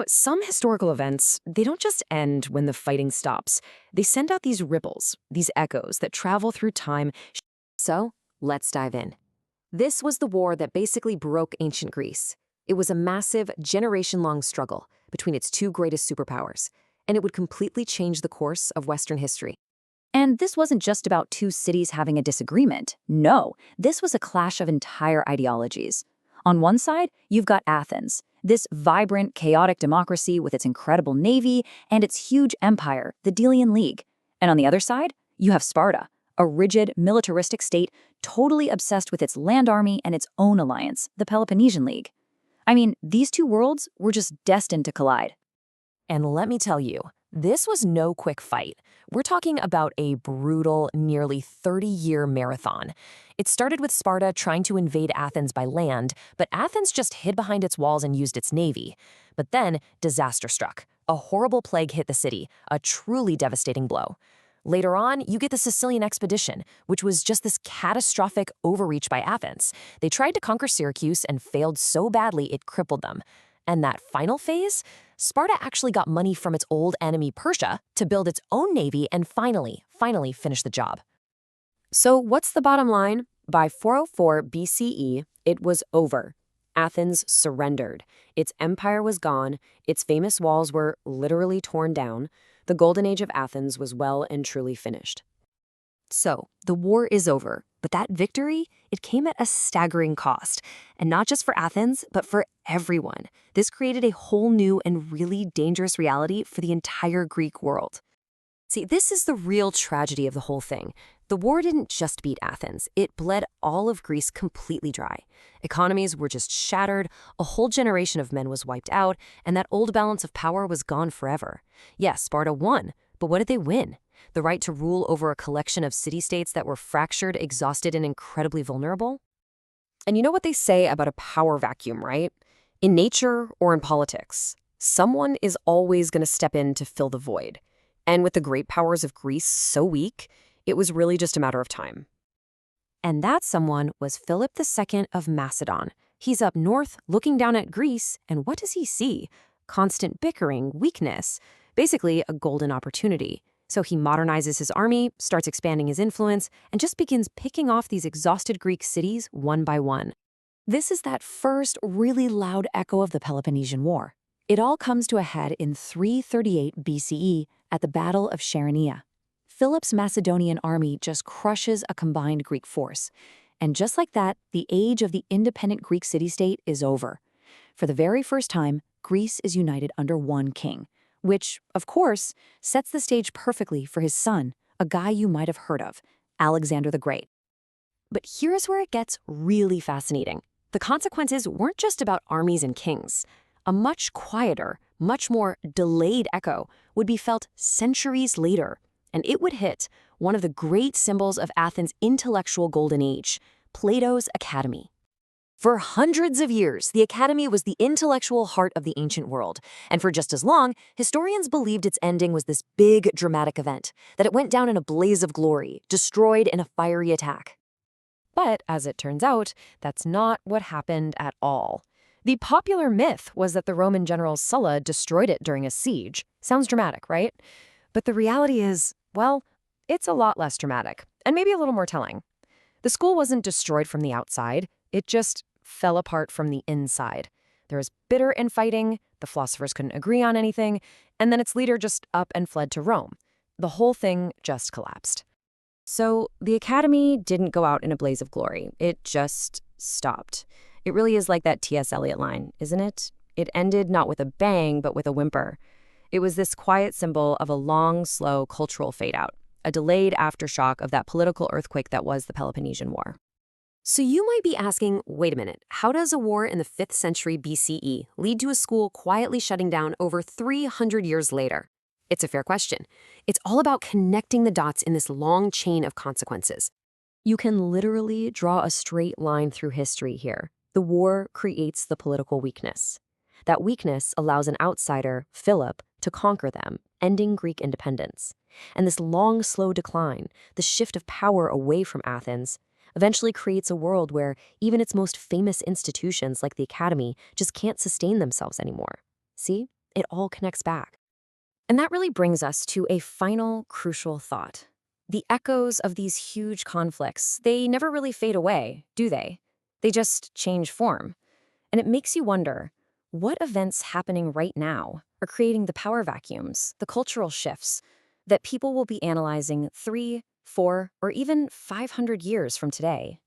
Some historical events, they don't just end when the fighting stops. They send out these ripples, these echoes that travel through time. So, let's dive in. This was the war that basically broke ancient Greece. It was a massive, generation-long struggle between its two greatest superpowers, and it would completely change the course of Western history. And this wasn't just about two cities having a disagreement. No, this was a clash of entire ideologies. On one side, you've got Athens, this vibrant, chaotic democracy with its incredible navy and its huge empire, the Delian League. And on the other side, you have Sparta, a rigid, militaristic state totally obsessed with its land army and its own alliance, the Peloponnesian League. I mean, these two worlds were just destined to collide. And let me tell you, this was no quick fight. We're talking about a brutal, nearly 30-year marathon. It started with Sparta trying to invade Athens by land, but Athens just hid behind its walls and used its navy. But then, disaster struck. A horrible plague hit the city, a truly devastating blow. Later on, you get the Sicilian expedition, which was just this catastrophic overreach by Athens. They tried to conquer Syracuse and failed so badly it crippled them. And that final phase? Sparta actually got money from its old enemy Persia to build its own navy and finally finish the job. So what's the bottom line? By 404 BCE, it was over. Athens surrendered. Its empire was gone. Its famous walls were literally torn down. The golden age of Athens was well and truly finished. So, the war is over, but that victory, it came at a staggering cost. And not just for Athens, but for everyone. This created a whole new and really dangerous reality for the entire Greek world. See, this is the real tragedy of the whole thing. The war didn't just beat Athens, it bled all of Greece completely dry. Economies were just shattered, a whole generation of men was wiped out, and that old balance of power was gone forever. Yes, Sparta won, but what did they win? The right to rule over a collection of city-states that were fractured, exhausted, and incredibly vulnerable? And you know what they say about a power vacuum, right? In nature or in politics, someone is always going to step in to fill the void. And with the great powers of Greece so weak, it was really just a matter of time. And that someone was Philip II of Macedon. He's up north, looking down at Greece, and what does he see? Constant bickering, weakness, basically a golden opportunity. So he modernizes his army, starts expanding his influence, and just begins picking off these exhausted Greek cities one by one. This is that first really loud echo of the Peloponnesian War. It all comes to a head in 338 BCE at the Battle of Chaeronea. Philip's Macedonian army just crushes a combined Greek force. And just like that, the age of the independent Greek city-state is over. For the very first time, Greece is united under one king, which, of course, sets the stage perfectly for his son, a guy you might have heard of, Alexander the Great. But here's where it gets really fascinating. The consequences weren't just about armies and kings. A much quieter, much more delayed echo would be felt centuries later, and it would hit one of the great symbols of Athens' intellectual golden age, Plato's Academy. For hundreds of years, the Academy was the intellectual heart of the ancient world, and for just as long, historians believed its ending was this big, dramatic event, that it went down in a blaze of glory, destroyed in a fiery attack. But, as it turns out, that's not what happened at all. The popular myth was that the Roman general Sulla destroyed it during a siege. Sounds dramatic, right? But the reality is, well, it's a lot less dramatic, and maybe a little more telling. The school wasn't destroyed from the outside, it just fell apart from the inside. There was bitter infighting, the philosophers couldn't agree on anything, and then its leader just up and fled to Rome. The whole thing just collapsed. So the Academy didn't go out in a blaze of glory, it just stopped. It really is like that T.S. Eliot line, isn't it? It ended not with a bang, but with a whimper. It was this quiet symbol of a long, slow cultural fade-out, a delayed aftershock of that political earthquake that was the Peloponnesian War. So you might be asking, wait a minute, how does a war in the 5th century BCE lead to a school quietly shutting down over 300 years later? It's a fair question. It's all about connecting the dots in this long chain of consequences. You can literally draw a straight line through history here. The war creates the political weakness. That weakness allows an outsider, Philip, to conquer them, ending Greek independence. And this long, slow decline, the shift of power away from Athens, eventually creates a world where even its most famous institutions like the Academy just can't sustain themselves anymore. See, it all connects back. And that really brings us to a final crucial thought. The echoes of these huge conflicts, they never really fade away, do they? They just change form. And it makes you wonder, what events happening right now are creating the power vacuums, the cultural shifts that people will be analyzing 3, 4, or even 500 years from today?